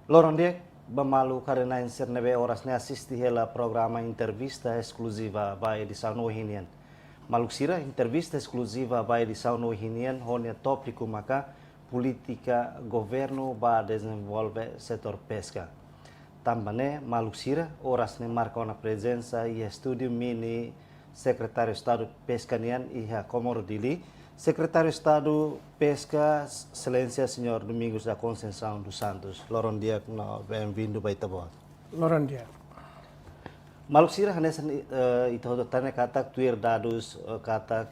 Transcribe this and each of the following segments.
Lorondek, bamalu karena insernebe orasne assisti hela programa entrevista exclusiva by edição no Hinian. Maluxira entrevista exclusiva by edição no Hinian, onde tópico maca política governo ba desenvolve setor pesca. Também Maluxira orasne marca uma presença e estúdio mini secretário de Estado Pescanian e a Comoro Dili, secretário de Estado Pesca, Excelência Senhor Domingos da Conceição dos Santos. Lorondia, bem-vindo para Itabó. Lorondia. Maluxira hanes itu tane kata tuir dados kata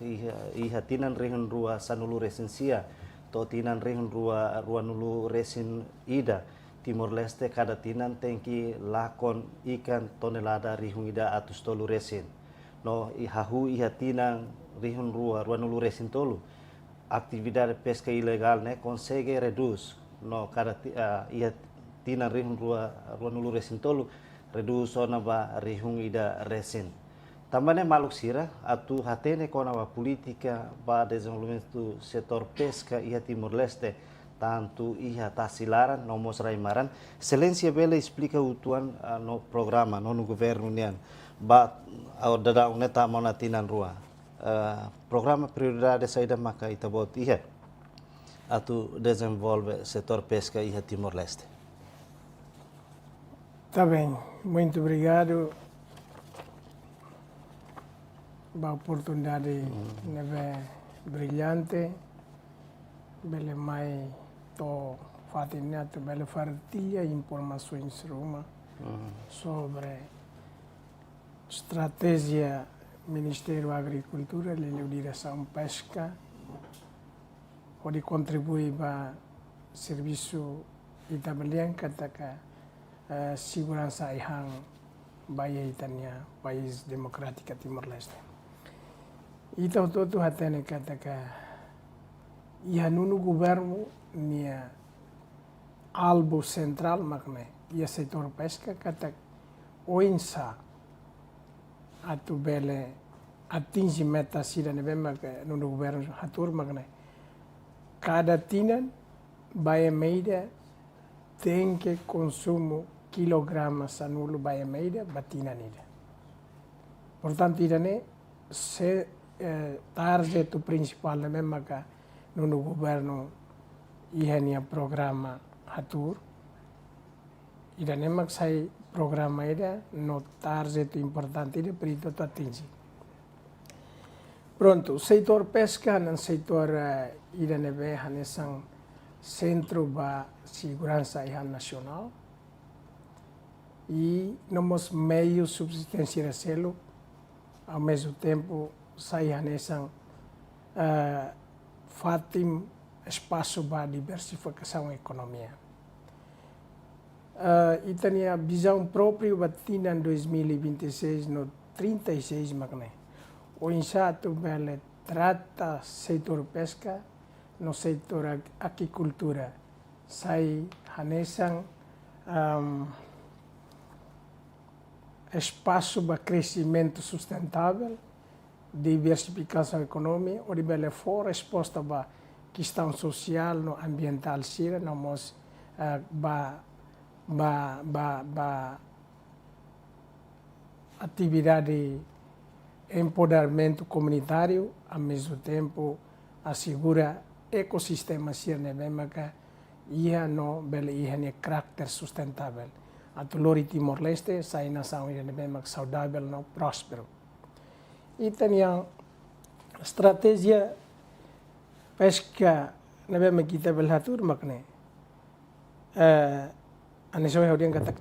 iha tinan rehun rua sanulu resensia to tinan rehun rua nulu resin ida Timor Leste kada tinan tengki lakon ikan tonelada rihun ida atus tolu resin. No ihahu iha tinan rihun rua nulu resin tolu. Atividade pesca ilegal ne consegue reduz no kada iha tinan rihun rua nulu resin tolu reduz ona ba rihun ida resin. Também Maluxira atu hatene kona ba política ba desenvolvimento setor pesca iha Timor Leste tanto iha tasilaran no mosraimaran. Excelência bela explica o tuan no programa no governo nian ba dada uneta monatinan rua programa prioridade saída maka itabot iha atu desenvolve setor pesca iha Timor Leste. Tá bem, muito obrigado pela oportunidade brilhante, bele mai to fatinat bele partilha informações sobre estratégia Ministério da Agricultura e Direção Pesca, onde contribui para serviço italiano kata segurança ihang baya itania país democrática Timor Leste. Então todo hatene kata ia nunu governo nia albo central makne ia setor pesca kata oinsa atu bele atingi meta sida nebema nunu governo hatur makne cada tinan baya meida tem que consumo kilogramas anulo baya meida batina nida. Portanto irane se target principal nebema ka nunu governo ihania programa hatur irane maksai programa ida no target importante ida perito atingi. Pronto, setor pesca dan setor irane be hanesang centro ba segurança nacional e nomos meios de subsistência selo ao mesmo tempo sai hanesang fatim espaço para diversificação economia. E tinha visão própria batina em 2026 no 36 magné. O insato bele trata setor pesca no setor agricultura. Sai hanesang espaço para crescimento sustentável, diversificação econômica, onde bele for resposta para questão social, no ambiental, sira, nós atividade empoderamento comunitário, ao mesmo tempo assegura ecossistema sira nebema que ia no bele ia ne caráter sustentável. A Lori Timor Leste sai nação ia nebema saudável no próspero. E tinha estratégia pesca nebema kita belhatur makne. Anisoi hodian kata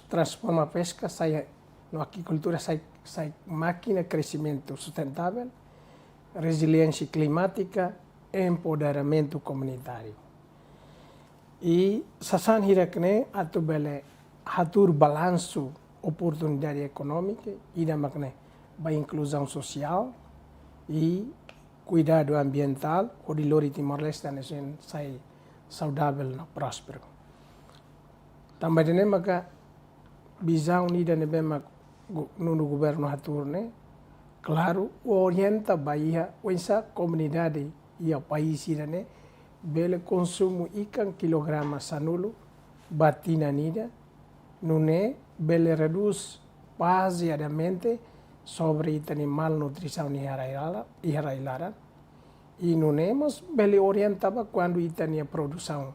transforma pesca sai no agricultura sai máquina crescimento sustentável, resiliência climática, empoderamento comunitário. E sasan hirakne atu bele hatur balanço oportunidade econômica e da makne ba inclusão social e cuidado ambiental, o de Lori Timor Leste sai saudável no próspero. Também tem maka visão nida nebema no governo haturne, claro, orienta bahia essa comunidade e o país irane bele consumo ikan kilograma sanulo batina nida, nune bele reduz baseadamente sobre itani malnutrição irrailara e nunemos bele orientava quando itani a produção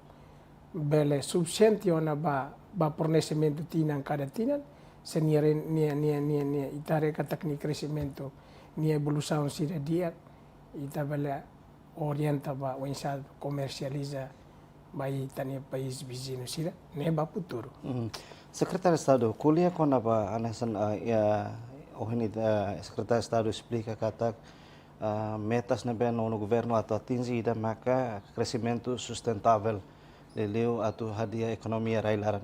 bele suficiente ona ba fornecimento tinan cada tinan se nia itare katak ni crescimento ni evolução sira dia ita bele orienta ba o insado comercializa vai itani país vizinho sira ne ba futuro. Secretário de Estado, kuliah kona ba anasan Secretário de Estado explica que metas no governo atau atingir maka crescimento sustentável leu atau hadia economia railaran.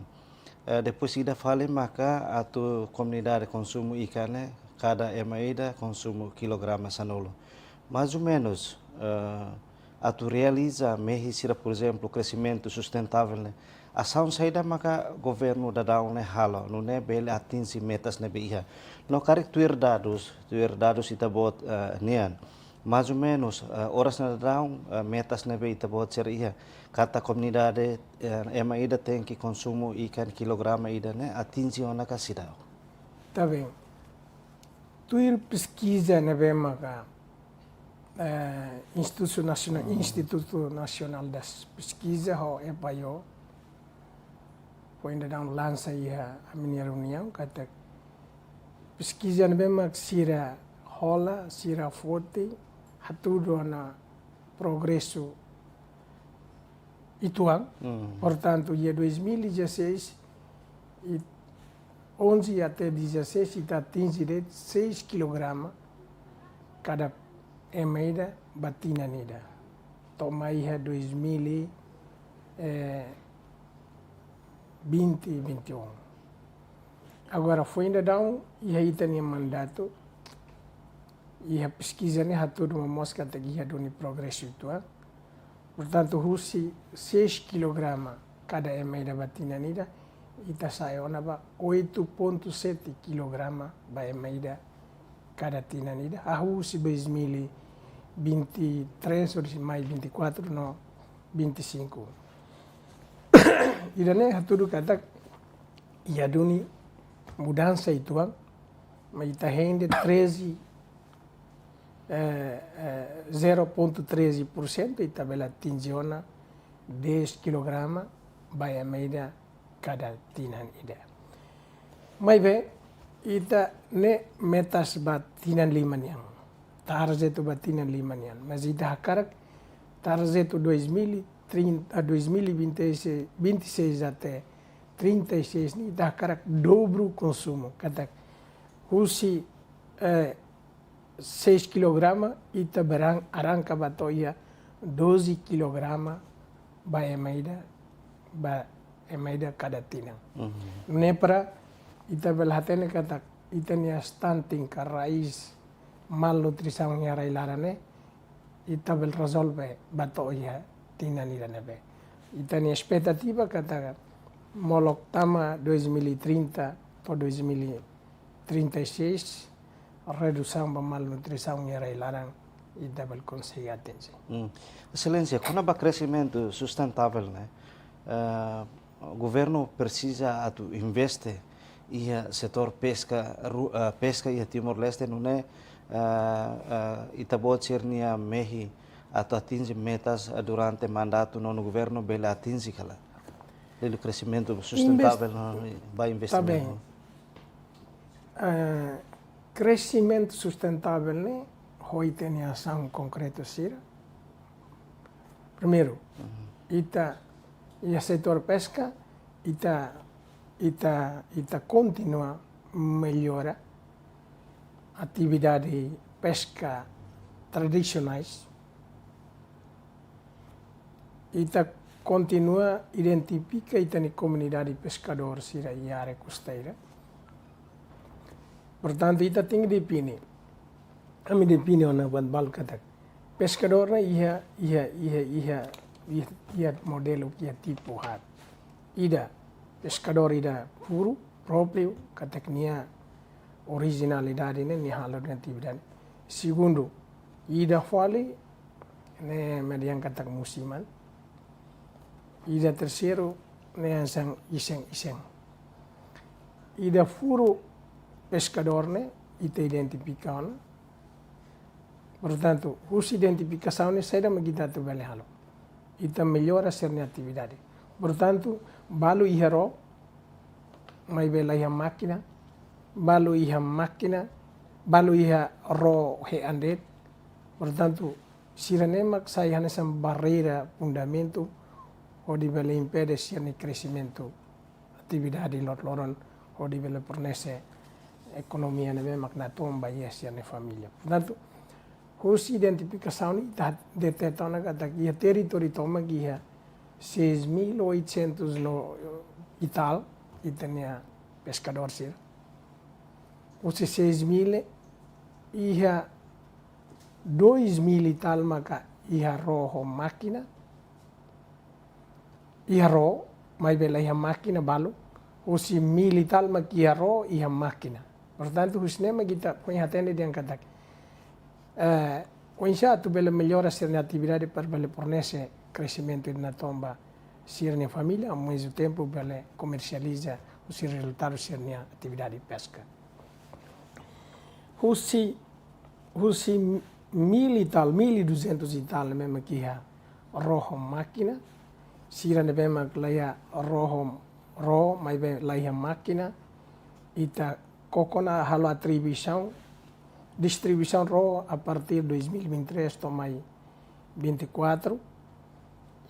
Depois ida fale maka atau comunidade de consumo ikan cada emaida consumo kilograma sanolo. Mais ou menos atau realiza mehi sira por exemplo crescimento sustentável ação saída maka governo da daun halo no ne bele atingir metas ne beia. No karek tuir dados ita bot nian. Mais ou menos horas na daun metas ne be ita bot seria. Kata comunidade ema ida tem que consumo ikan kilograma ida ne atingir ona kasidao. Tá bem. Tuir pesquisa ne be maka Instituto Nacional das Pesquisas ho EPAIO foi ainda dar lança a minha reunião kata pesquisa memang sira rola sira forte hatudo na progresso ituang portanto ia 2016 e 11 até 16 está atingido 6 kg cada emeida batina nida toma ia 2021. Agora foi ainda dar e aí tem mandato e a pesquisa ne hatudo uma mosca até que doni progresso itu. Portanto, husi 6 kg cada emeida batina nida ita sai ona ba 8.7 kg ba emeida cada tina nida. A husi 2023 ou mais 24 no 25. Idane hatudu kata ia duni mudança ituang mas ita rende 0.13% ita bela tingiona 10 kg by meida cada tinan ida. Mas be ita ne metas batinan limanian target batinan limanian mas ita hakarak target 2026 até 36 ni dah karak dobro consumo kata husi 6 kg ita barang arranca batoia 12 kg ba emeida cada tina. Nepra ita belhatene kata ita nia stunting ka raiz malnutrição nia railarane ita bel resolve batoia tina nira nebe. Ita nia expectativa kata molok tama 2030 atau 2036 redução da malnutrição nia railaran ita bel conseguir atingir. Excelência, quando há crescimento sustentável, né? O governo precisa investir e setor pesca e Timor-Leste não é itabot sernia mehi atau atingir metas durante mandato no governo bela atingir kala. O crescimento sustentável vai investir. Tá bem. Crescimento sustentável né? Hoi tem ação concreta sira. Primeiro, ita setor pesca ita continua melhora atividade pesca tradicionais. Ita continua identifica ita ni comunidade pescador sira e área costeira. Portanto, ita tem que definir. A minha opinião na balcata. Pescador na ia modelo ia tipo hat. Ida pescador ida puro próprio kateknia originalidade né ni halo de atividade. Segundo, ida fale né mediante katak musiman. Ida terceiro neansang iseng. Ida furo pescador ne ita identificação. Portanto, os identificação ne sai da magita tu bele halo. Ita melhora ser ne atividade. Portanto, balu iharo mai bela ia máquina, balu ia ro he andet. Portanto, siranemak sai hanesam barreira fundamento o di bele impede sirne crescimento atividade loron o di bele fornece economia ne memak na tomba yes sirne família. Portanto, os identificação ni detectam na kata que território toma guia 6.800 no Ital, itania pescador sir. Os 6.000 ia 2.000 Ital maka ia roho máquina, ia ro mai bela ia máquina balu, os 1.000 Ital maka ia ro ia máquina. Portanto, os nema kita põe atende dia kata Quando tu bela melhora ser na atividade para bela fornece crescimento na tomba ser na família, ao mesmo tempo bela comercializa os resultados ser na atividade de pesca. Husi 1.000 e tal, 1.200 e tal mesmo que a roho máquina, sira ne mesmo que lá roho mas bem lá máquina, ita kokona halo distribuição RO a partir de 2023 tomai 24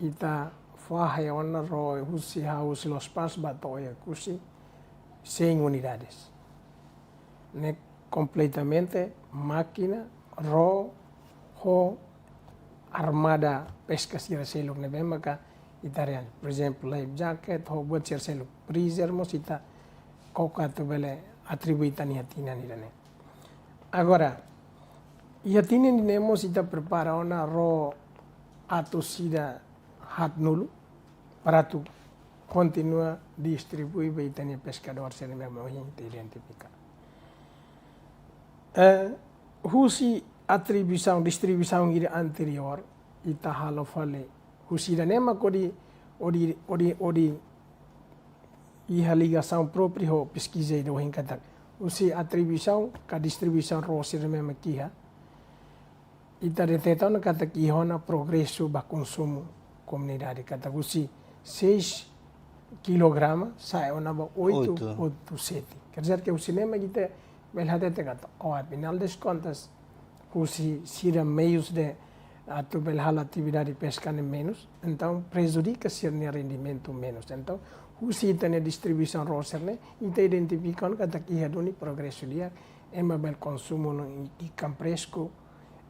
ita faha ona RO husi haus los pas batoya kusi 100 unidades. Ne completamente máquina RO ho armada pesca sira seluk ne bemaka itarian. Por exemplo, life jacket ho buat sira seluk freezer mos ita koka tu bele atribuitan yatina ni dane. Agora, ia tinemos ita prepara ona ro atu sida hat nulu para tu continua distribuir beitania pescador se mesmo te identificar. Husi distribuição ira anterior ita halo fale husi da nema kodi odi iha ligação própria ho pesquisa do hinkatak. Usi atribuição ka distribuição rosir mesmo aqui ita detectando na kata que hona progresso ba consumo comunidade kata usi 6 kg sai ona ba 8 7. Quer dizer que o cinema kita belhada te kata ao final das contas usi sira meios de atu belhala atividade pesca menos então prejudica ser rendimento menos então usi tene distribuição roser ne ita identifican kata que haduni progresso dia ema bel consumo no ikan fresco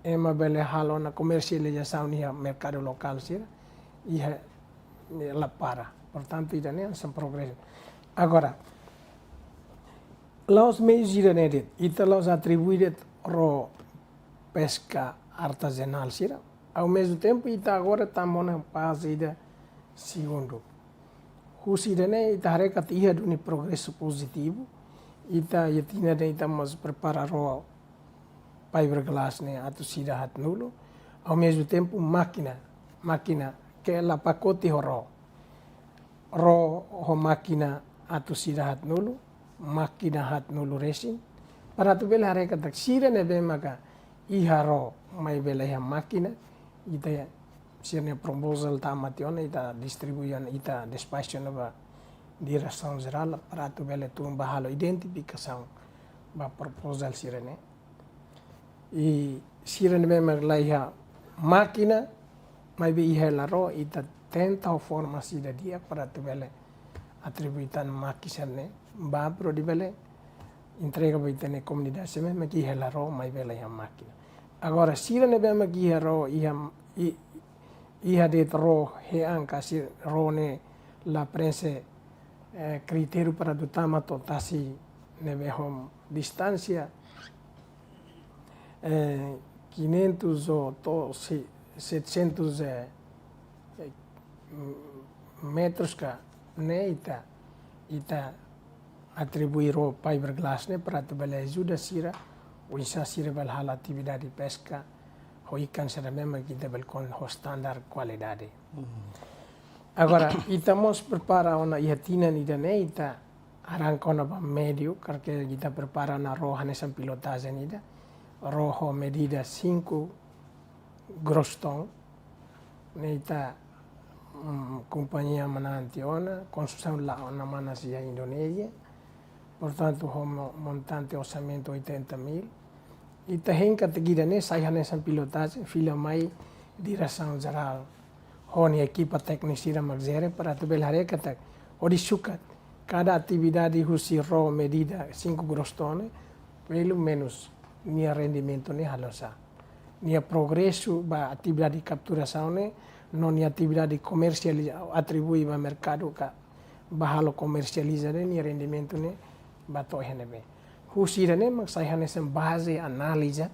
ema bel halo na comercialização no mercado local sira e la para portanto ita ne são progresso agora los meios iranedet ita los atribuídet ro pesca artesanal sira ao mesmo tempo ita agora estamos na fase de segundo Husidane ita harekat ia duni progresso positivo ita yatina de ita mas preparar o fiberglass ne atu sida hat nulo ao mesmo tempo máquina que ela pacote ro máquina atu sida hat nulo máquina hat nulo racing para tu bela harekat tak sida ne be maka iha ro mai bela ya máquina ita sirne proposal tamationa ita distribuian ita despacho na direção geral para tu bele tu bahalo identificação ba proposal sirene e sirene memang laiha máquina mai be ihela ro ita tenta forma sida dia para tu bele atribuitan makisane ba pro di bele entrega baitene comunidade se mesmo que ihela ro mai bele ya máquina agora sirene memang que ro iha de ro he anca si ro ne la prensa critério para do tamato tasi ne behom distancia 500 ou 700 metros ka ne ita atribuir o fiberglass ne para tu bela ajuda sira o isa sira bel hal atividade de pesca ho ikan será mesmo que debel con ho standard qualidade. Agora, estamos preparando na iatina ni dane ita arranca na médio, porque kita prepara na roja nessa pilotagem nida. Rojo medida 5 gross ton. Nita companhia manantiona, construção lá na Manasia Indonésia. Portanto, montante orçamento 80 mil. E tem categoria né, sai nessa pilotagem, filha mai direção geral. Honi equipa técnica magzere para tu belare kata. Odi sukat cada atividade husi ro medida 5 grostone, pelo menos nia rendimento ne halosa. Nia progresso ba atividade de capturação ne, non nia atividade comercial atribui ba mercado ka bahalo comercializar nia rendimento ne ba to henebe. Husi ne mak sai hanesem base analisa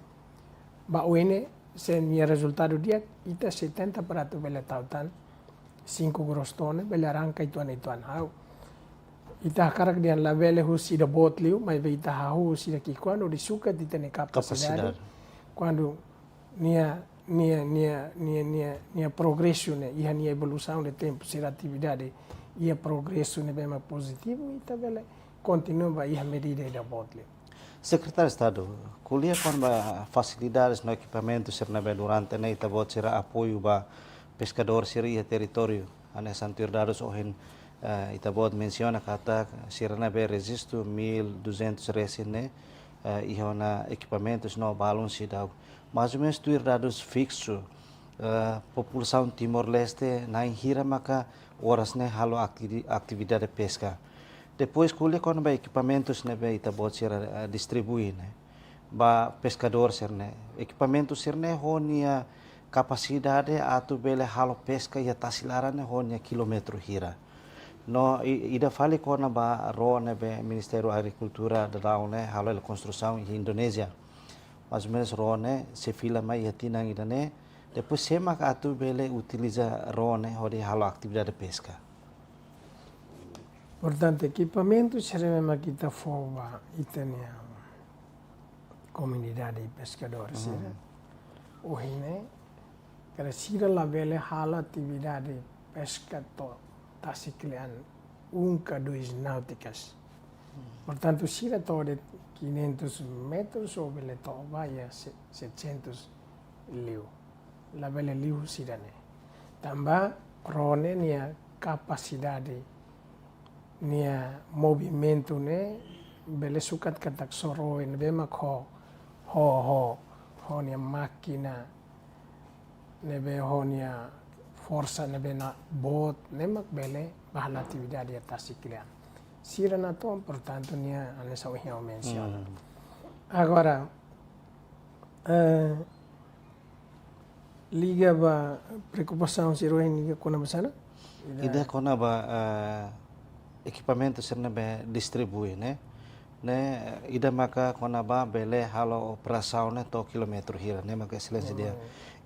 ba uene sen nia resultado dia ita 70% bele tautan 5 grostone bele arranca ituan hau. Ita karak dia la bele husi da botliu mai be ita hau husi da ki quando di suka di tene capacidade quando nia progresso ne ia nia evolução de tempo ser atividade ia progresso ne bem positivo ita bele continua ia medida da botliu. Secretário de Estado, kuliah com facilidades no equipamento ser durante a ita bot ser apoio ba pescador ser ia território ane santur dados ohen ita bot menciona kata ser resisto 1200 resine ihona equipamentos no balon sidau. Mais ou menos tuir dados fixo população Timor-Leste na hira maka horas ne halo atividade pesca. Depois kuliah com equipamentos ne be ita bot ser distribuir ne ba pescador ser ne equipamentos ser ne honia capacidade atu bele halo pesca ia tasilara ne honia kilometro hira. No ida fale kona ba ro ne be Ministério da Agricultura da dau ne halo construção em Indonésia. Mais ou menos ro ne se fila mai tinang ida ne depois sema atu bele utiliza ro ne hodi halo atividade pesca. Portanto, equipamento serve kita forma itania comunidade de pescadores. Ohine, kada sira la bele hala atividade pesca to tasiklian 2 náuticas. Portanto, sira to de 500 metros ou bele to vaya 700 liu. La bele liu sira ne. Tambah rone nia capacidade nia movimento ne bele sukat katak soro en bema ho nia máquina ne be nia força ne be na bot ne mak bele bahala atividade atas iklian. Sira na to portanto nia anesa o menciona. Agora liga ba preocupação siro en kona basana? Ida kona ba equipamento ser be distribui ne ida maka kona ba bele halo operação ne to kilometro hira ne maka excelência dia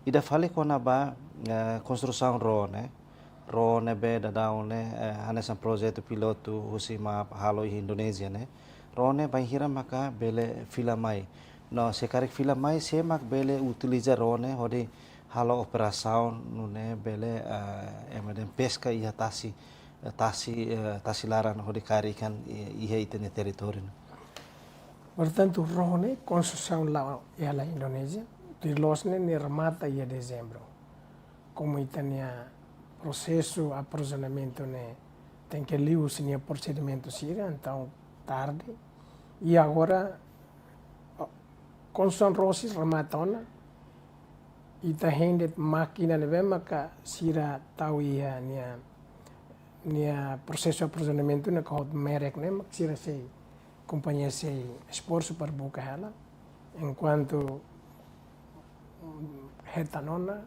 ida fale kona ba construção ro ne be da dau ne hanesan projeto piloto husima halo Indonésia ne ro ne ba hira maka bele filamai no sekarik filamai se mak bele utiliza ro ne hodi halo operação ne bele emaden pesca ia tasilaran hodi karikan ihe itene território. Portanto, rone construção lá ela Indonésia, de losne ne remata ia dezembro. Como itania processo aprisionamento ne tem que liu sinia procedimento sira, então tarde. E agora construção rosis rematona ita hendet máquina ne vema ka sira tau ia nia processo aprisionamento ne kahot merek ne mak sira sei companhia sei esforço para buka ela enquanto hetanona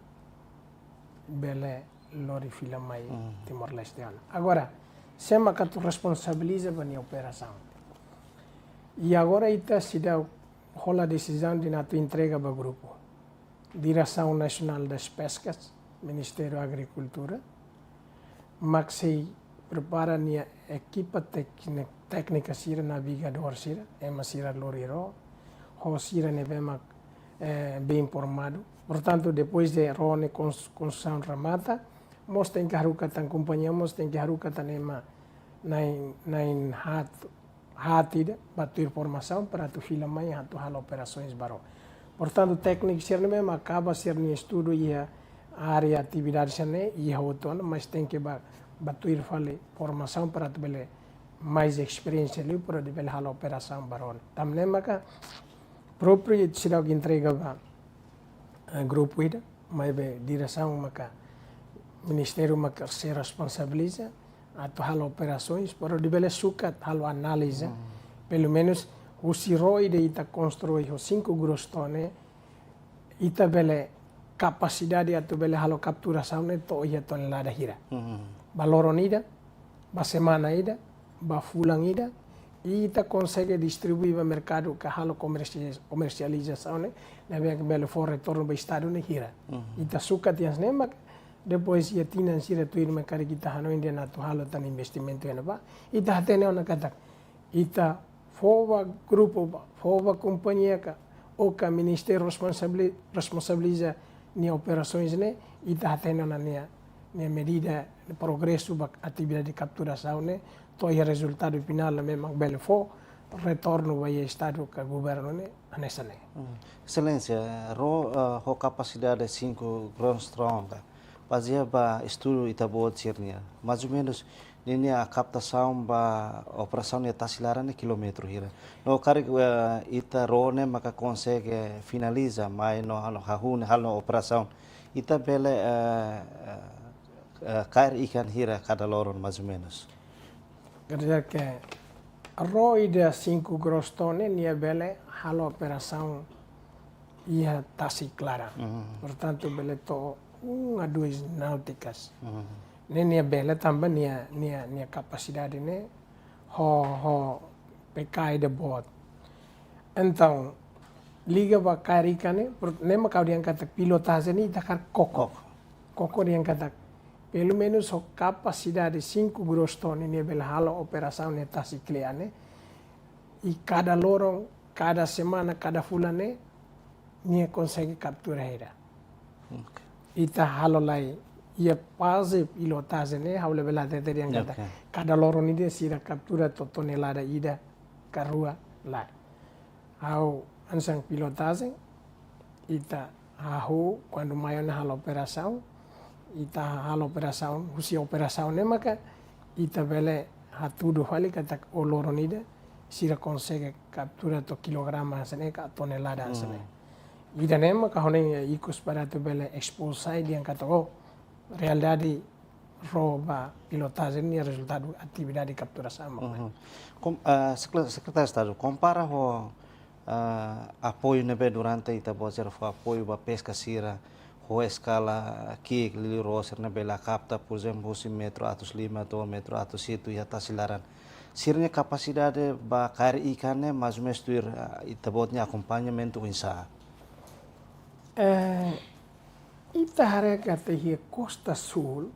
bele lori fila mai Timor-Leste. Agora sema que tu responsabiliza a operação e agora ita se dá rola decisão de na tu entrega para o grupo Direção Nacional das Pescas, Ministério da Agricultura, mas se prepara a equipa técnica sira navigador sira, ema sira loriro, ho sira ne bem informado. Portanto, depois de rone construção remata, mos tem que harukatan companhia, mos tem que harukatan ema nain hati batu informação para tu fila mai hatu hal operações baro. Portanto, técnico ser mesmo acaba ser ni estudo e a área atividade sene e a outra, mas tem que batu fale formação para tu bele mais experiência ali para tu bele hal operação baro. Tamne maka próprio sirau que entrega grupo ida, mas be direção maka Ministério maka se responsabiliza atau hal operações para dibele sukat hal análise pelo menos o siroi de ita construi o 5 grostone ita bele capacidade atau bele halo capturação ne to ia tonelada hira baloron ida ba semana ida ba fulang ida e ita consegue distribuir para mercado que halo comercialização ne deve bele for retorno ba estado ne hira ita sukat yang nema depois ia tinan sira tu irma kari kita hano india na tu halo tan investimento ena ba ita hatene ona kata ita fova grupo fova companhia ka o ka ministério responsabiliza ni operações ne ita hatene ona nia medida de progresso ba atividade de capturação ne to ia resultado final memang bele fo retorno vai estado ka governo ne anessa ne Excelência, ho capacidade 5 grandstrom fazia ba estudo Itabot sirnia mais ou menos nini a captação ba operação ne tasilara ne quilômetro hira no kari ita rone maka consegue finaliza mai no hahun hal operação ita bele cair ikan hira cada loron mais ou menos quer dizer que ro ida 5 grostone nia bele hal operação ia tasi clara portanto bele to 1 a 2 náuticas. Nia bela também nia capacidade né ho pecai de bot. Então liga ba karika né nema kau dia kata pilotagem ni takar koko dia kata pelo menos ho capacidade 5 grostone nia bela halo operação ne tasi clear né e cada lorong cada semana cada fulane nia consegue capturar. Ita halolai ia pase pilotagem ne haule bela tete yang kata cada lorong ni dia sira captura to tonelada ida karua la au ansang pilotagem ita hahu quando maior na hal operação ita hal operação husi operação ne maka ita bele hatudo hali kata o lorong ida sira consegue captura to kilograma sene ka tonelada sene ida nema ka hone ikus para tu bele expulsai dia kata realidade roba pilotagem ni resultado atividade de capturação. Secretário de Estado, compara o apoio nebe durante Itabot o apoio ba pesca sira o escala aqui lili roser nebe la capta por exemplo 1 metro atus 5 2 metro atus 7 ia tasilaran sirnya capacidade ba cair ikannya mais ou menos tuir Itabotnya acompanhamento insa ita hareka te Costa Sul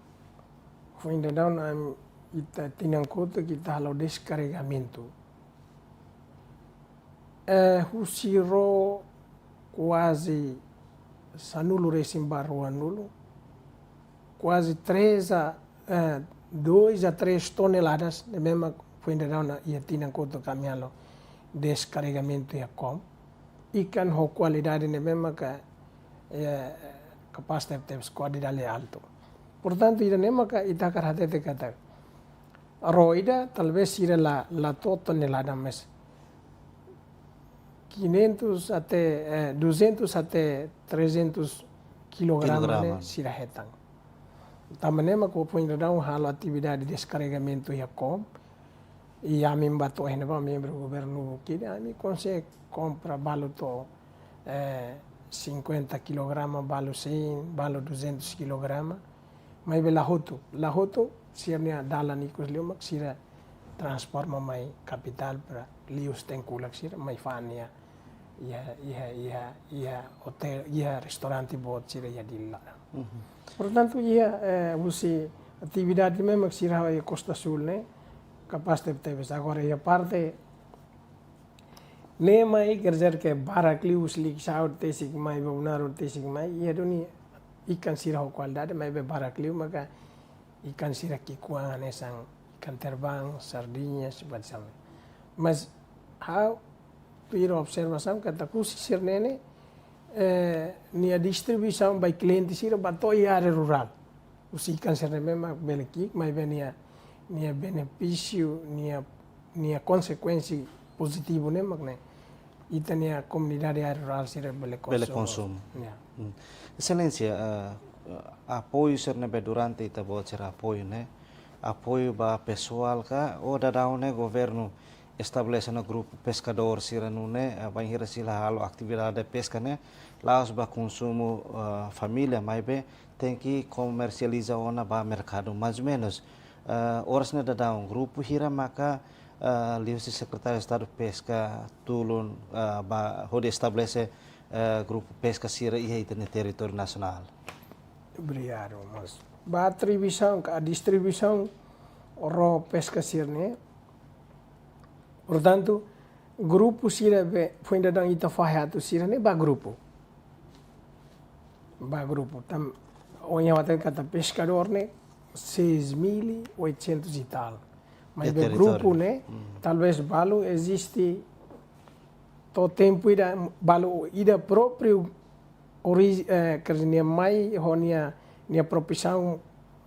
foi ainda down ita tinangkota kita halo descarregamento husiro quase sanulo resimbarro anulo quase 2 a 3 toneladas de mesma foi ainda down ia tinangkota caminhalo descarregamento ia com ikan ho qualidade de mesma ka capaz de qualidade alto. Portanto, ida nema ka ita karate te kata. Roida talvez ira la tonelada mes 500 até 200 até 300 kilograma ne sira hetang. Tamanema ko põe down halo atividade de descarregamento ia com e a mim bato ainda ba membro do governo que a mim consegue compra baluto 50 kg, balo 100, balo 200 kg. Mai be lahoto sirnya dalan ikut liu mak sira transforma mai capital para lius tengkulak sira mai fania ia hotel ia restaurante bot sira ia dilla. Portanto ia usi atividade memang sira ia Costa Sul ne capaz de teves agora ia parte nema i kerja ke barak lius lik saud tesik mai baunar tesik mai ia doni ikan sira ho qualidade, mas be barakliu maka ikan sira kikuangan esang ikan terbang, sardinhas, macam. Mas how piro observação kata kusi sirnene nia distribuição by cliente sira bato i área rural. Os ikan sirne memang belekik, mas be nia benefício, nia consequência positivo ne makne. Ita nia comunidade área rural sira bele consumo. Yeah. Excelência, apoio sirne be durante ita bocer apoio né? Apoio ba pessoal ka ou dadao né governo estabelece no grupo pescador sira né vai hira sila halo atividade pesca né laos ba consumo família mas be tem que comercializar ona ba mercado mais ou menos horas né dadao grupo hira maka liu si secretário de estado pesca tulun ba hode estabelece grupo pesca sira ia no território nacional. Obrigado, mas ba atribuição, a distribuição ro pesca sirne. Portanto, grupo sira foi ainda dang ita fahiatu sira ne ba grupo. Ba grupo. Tam onha watan kata pescador ne 6.800 e tal. Mas be grupo ne talvez balu existe to tempo ida balu ida próprio kerja mai honia nia profissão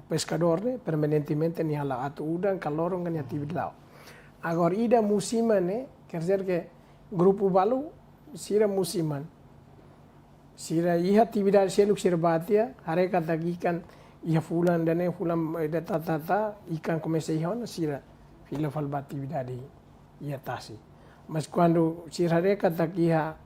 pescador ne permanentemente nia la atu udang kalorong nia atividade. Agora ida musiman ne quer dizer que grupo balu sira musiman. Sira iha atividade seluk sira batia hare kata ikan iha fulan dane fulan da tata ikan comece ihon sira fila fal atividade ia tasi. Mas quando sira hare kata iha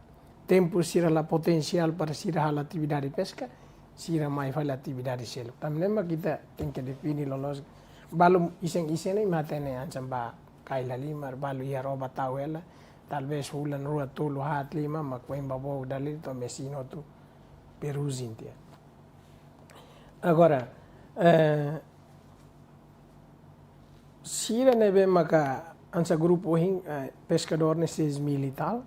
tempo sira la potensial para sira hal atividade pesca sira mai fal atividade seluk. Tamnema kita tem que definir lolos balu iseng-iseng matene ansam ba kaila limar balu ia roba tauela talvez hulan rua tulu hat lima makuem babo dalil to mesino tu peruzin dia. Agora sira nebe maka ansa grupo hing pescador ne 6.000 e tal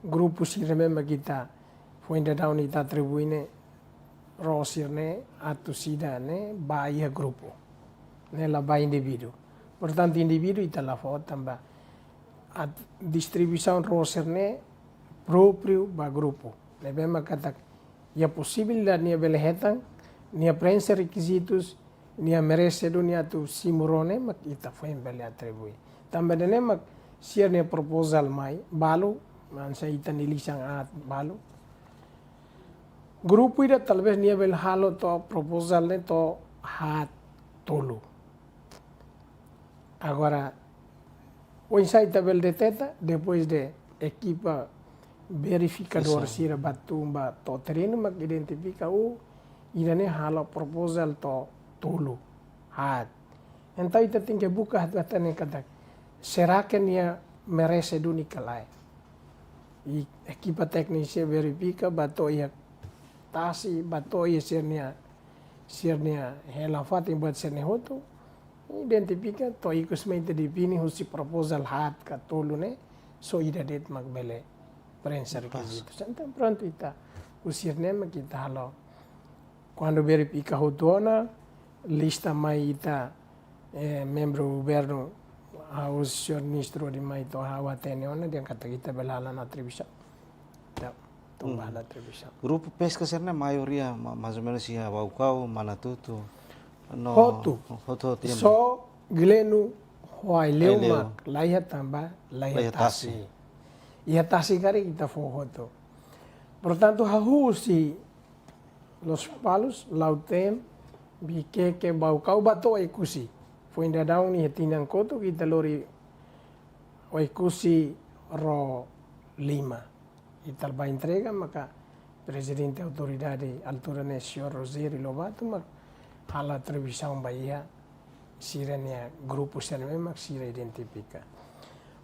grupo sira nebe kita foi ainda down ita atribuine rosirne atu sida ne baia grupo ne la ba individu. Portanto, indivíduo ita la foto tamba a distribuição roserne próprio ba grupo. Lembra kata ia possibilidade nia belehetan nia prensa requisitos nia merece do nia tu simurone mak ita foi bele atribui. Tamba dene mak sia nia proposal mai balu mansa ita nilisang at balu. Grupo ida talvez nia bel halo to proposal ne to hat tolu. Agora, o insight tabel de teta, depois de equipa verificador sira batumba to terreno mak identifica o irane halo proposal to tulu hat. Então ita tem que buka hatane kata será que nia merece dunika lai. E equipa teknisnya verifica bato ia tasi bato ia sirnia helafat yang buat sirne hotu identifica to ikus mai te dipini husi proposal hat ka tolu ne so ida det magbele prensa requisitos. Então pronto ita usirne ma kita halo quando verifica hotona lista mai ita membro governo o senhor ministro de mai to hawa tenona dia kata kita belala na atribuição. Tumba la atribuição. Grupo pesca serna maioria mais ou menos ia Baucau, Manatuto. No, Hotu. So Glenu Hoaileu mak laiha tamba laiha tasi. Ia tasi kari kita fo hoto. Portanto hahusi los palos lautem bike ke Baucau bato ekusi. Foi ainda dau ni tinang koto kita lori ekusi ro 5. Ital ba entrega maka presidente autoridade altura ne senhor Rosieri Lobato mak hala atribuição bahia sirenia grupo sirene mak sira identifica.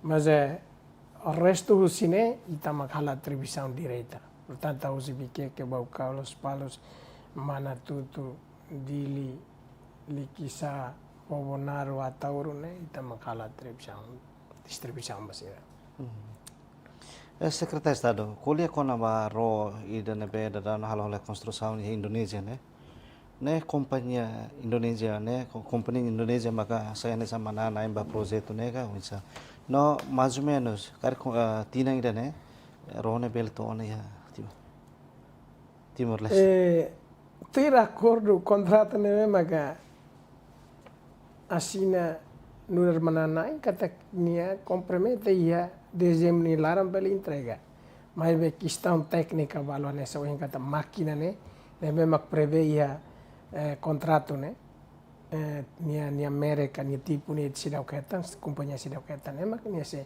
Mas o resto do cine ita mak hala atribuição direta. Portanto os bique que Baucau los palos Manatuto Dili Likisa Obonaro Atauro ne ita mak hala atribuição distribuição basira. Secretário de Estado, kuliah kona ba ro ida nebe da halo-halo construção di Indonesia ne? né companhia Indonesia né companhia Indonesia maka saya nessa mana na emba projeto né ka unsa no mais ou menos kar tina ainda né rone bel to ya Timor Leste ter acordo contrato ne maka assina nur mananai kata nia compromete ia dezembro ni laram pela entrega mas be questão técnica valor nessa o kata máquina né memang prevê ia contrato né nia América nia tipo nia sidau ketan companhia sidau ketan né mak nia se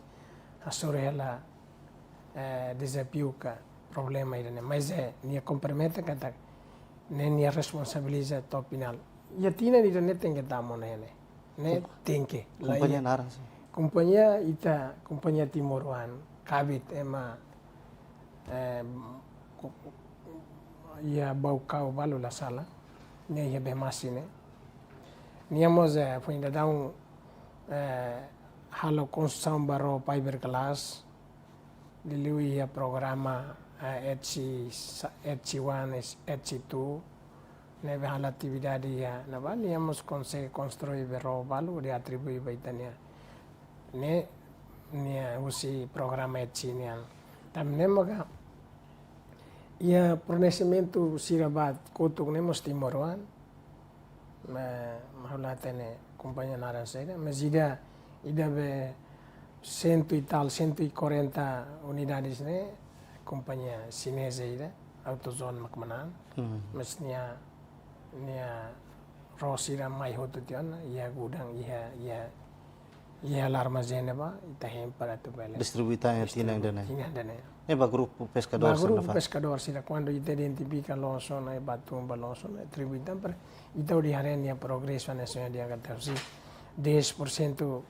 asorela desafio ka problema ida né mas nia compromete kata nia responsabiliza to final ia tina ida né tem que tamo né né tem que companhia narang companhia ita companhia Timoruan kabit ema ia bau kau balu la sala ne ia be masine niamos foi ainda dar halo construção baro fiberglass diliu ia programa ETSI1 ETSI2 ne be hala atividade ia na ba niamos consegue construir bero balu de atribui baitania ne nia usi programa ETSI nian tam nemaga ia fornecimento sirabat kotuk nemos Timoruan mahulatene companhia naranceira mas ida be 140 unidades né companhia chinesa ida AutoZone makmanan mas nia rosira mai hotution ia gudang ia armazena ba ita para tu bela distribuita yang tinang dana dana ba grupo pescador grupo pescador sira quando ita identifica lonson e batumba lonson atribuitan per ita di harenia progresso nessa dia kata si 10% o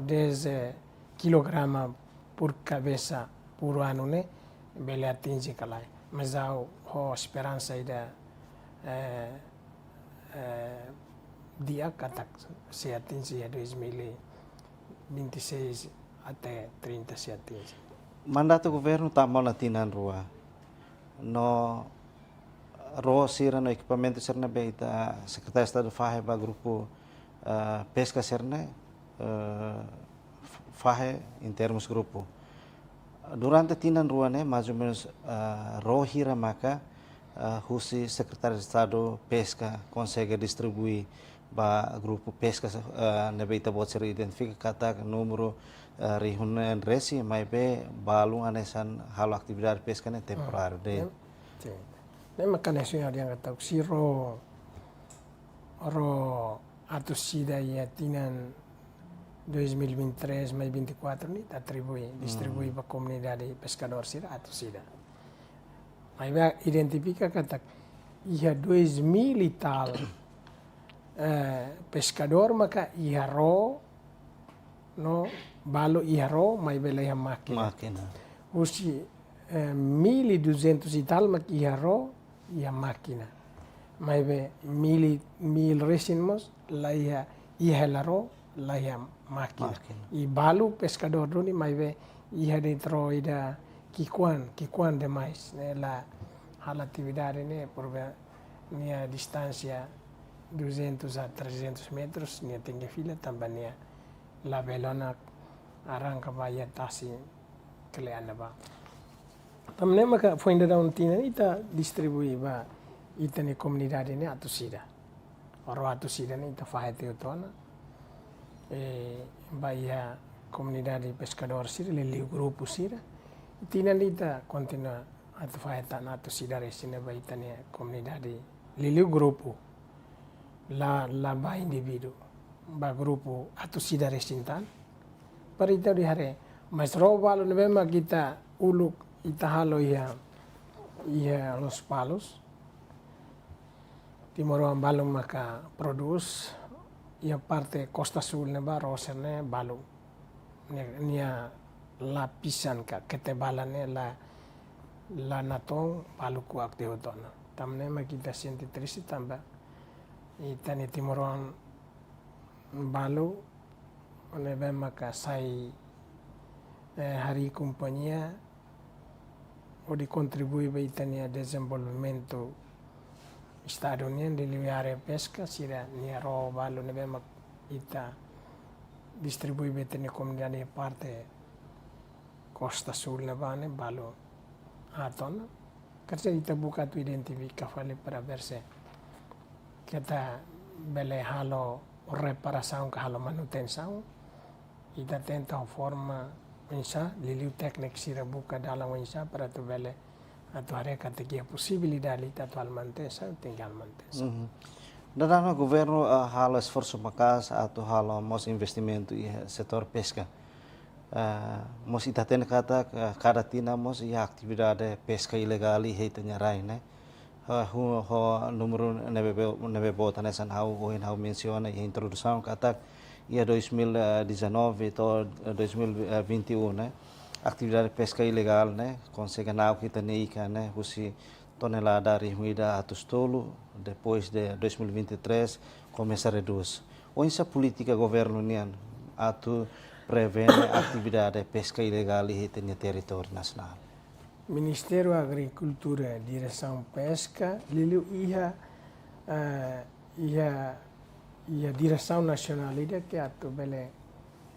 10 kilograma por cabeça por ano né bele atinge calai mas ao esperança ida dia kata se atinge 2026 até 30 se atinge. Mandato governo tá mal na tinan rua. No sira no equipamento serna beita secretário de Estado fahe ba grupo pesca serna fahe em termos grupo. Durante tinan rua né mais ou menos hira maka husi secretário de Estado pesca consegue distribuir ba grupo pesca na beita bot ser identifica kata número rihun resi mai be balung anesan halo atividade pesca né temporário de nem makanesi yang kata si ro atau sida ia tinan 2023 mais 24 ni distribui para comunidade pescador sida atau sida mai be identifica kata ia 2000 e tal pescador maka ia ro no balo ia ro mai bela ia máquina usi 1200 e tal mak ia ro ia máquina mai be 1000 resinmos la ia la ro la ia máquina e balo pescador doni mai be ia dentro ida kikuan demais né la hal atividade né por minha distância 200 a 300 metros nia tinggi fila tambahnya la belona arranca vaya tasi keleana ba tamne maka foi ainda un tina ita distribui ba ita ni comunidade ne atu sida oro atu sida ne ita faete otona ba ia comunidade pescador sida le grupo sida tina ita continua atu faeta na atu sida resine ba ita ne comunidade le grupo la ba individu ba grupo atu sida resintan para ita di hare mas robalo ne bema kita uluk ita halo ia los palos Timoruan balung maka produce ia parte Costa Sul ne ba roser ne balung nia lapisan ka ketebalan ne la natong palu kuak de otona tamne ma kita senti trisi tamba ita ni Timoruan balu ne bema ka sai hari companhia o di contribui ba itania desenvolvimento Estado União de área pesca, sira nia ro balu nebe mak ita distribui betene comunidade parte Costa Sul nebane balu aton. Kerja ita buka tu identifica fale para verse kita bele halo reparação que halo manutenção ita tenta forma insya liliu teknik sira buka dalam insya para tu bele atau hari kata kia possibilidade ita atual manutenção tinggal manutenção. Dan o governo halo esforço macas atau halo mos investimento e setor pesca. Mos ita ten kata cada tina mos ia atividade pesca ilegal e heitanya rai né. Ho número nebe bota nessa hau hau menciona e introdução kata ia 2019 atau 2021 né. Atividade pesca ilegal né, consegue nau kita neika né, usi tonelada rihuida atus tolo, depois de 2023 começa a reduz. Onde a política governo nian atu prevene atividade pesca ilegal e tem território nacional. Ministério da Agricultura, Direção Pesca, liliu ia Direção Nacional ida que atu bele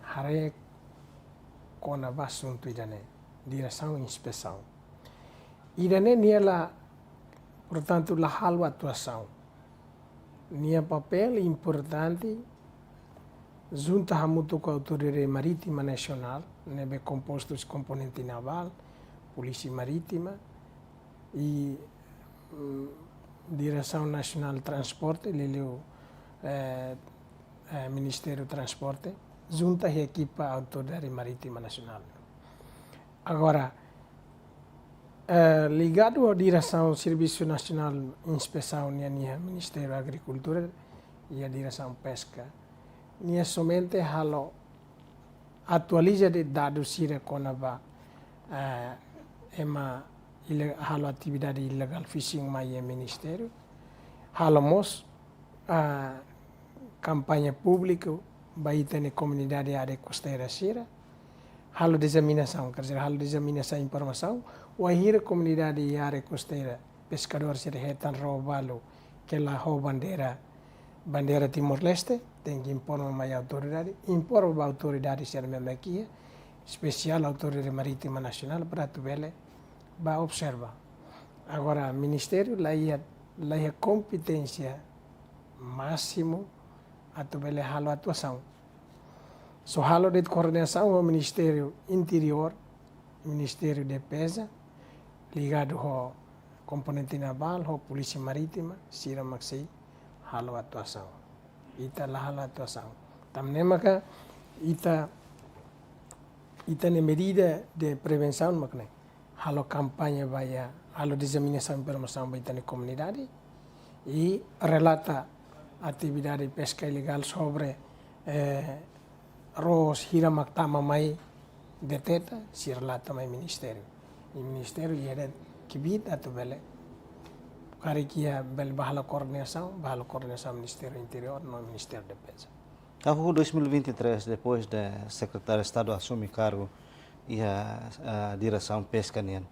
hare kona basunto idane, direção e inspeção. Idane niela, portanto, la halwa atuação. Nia papel importante junto a muito com a Autoridade Marítima Nacional, nebe composto de componente naval, Polícia Marítima e Direção Nacional de Transporte, liliu Ministério do Transporte, junto à equipa Autoridade Marítima Nacional. Agora, ligado à Direção Serviço Nacional de Inspeção e Ministério da Agricultura e a Direção Pesca, nia somente halo atualiza de dados sira konaba ema halo atividade ilegal fishing mai Ministério, halo mos campanha pública baita na comunidade área costeira sira, halo examinação, quer dizer, halo examinação informação, o ahir comunidade área costeira, pescador sira retan roubalo, que lá ho bandeira Timor-Leste, tem que informa mais autoridade, informa a autoridade sira mesmo aqui, especial autoridade marítima nacional para tu vele, vai observar. Agora, ministério lá ia competência máximo a tu vele halo atuação. So halo de coordenação ao Ministério Interior, Ministério de Defesa, ligado ao componente naval, ao Polícia Marítima, sira maxi halo atuação. Ita la halo atuação. Também maka ita na medida de prevenção makne halo campanha vai halo disseminação informação vai na comunidade e relata atividade de pesca ilegal sobre ros hiramak tama mai deteta si relata mai ministério. E ministério ia kibit atau bele kari kia bel bahala coordenação Ministério Interior no Ministério de Defesa. Em 2023, depois de secretário de Estado assumir cargo e a direção pesca nian,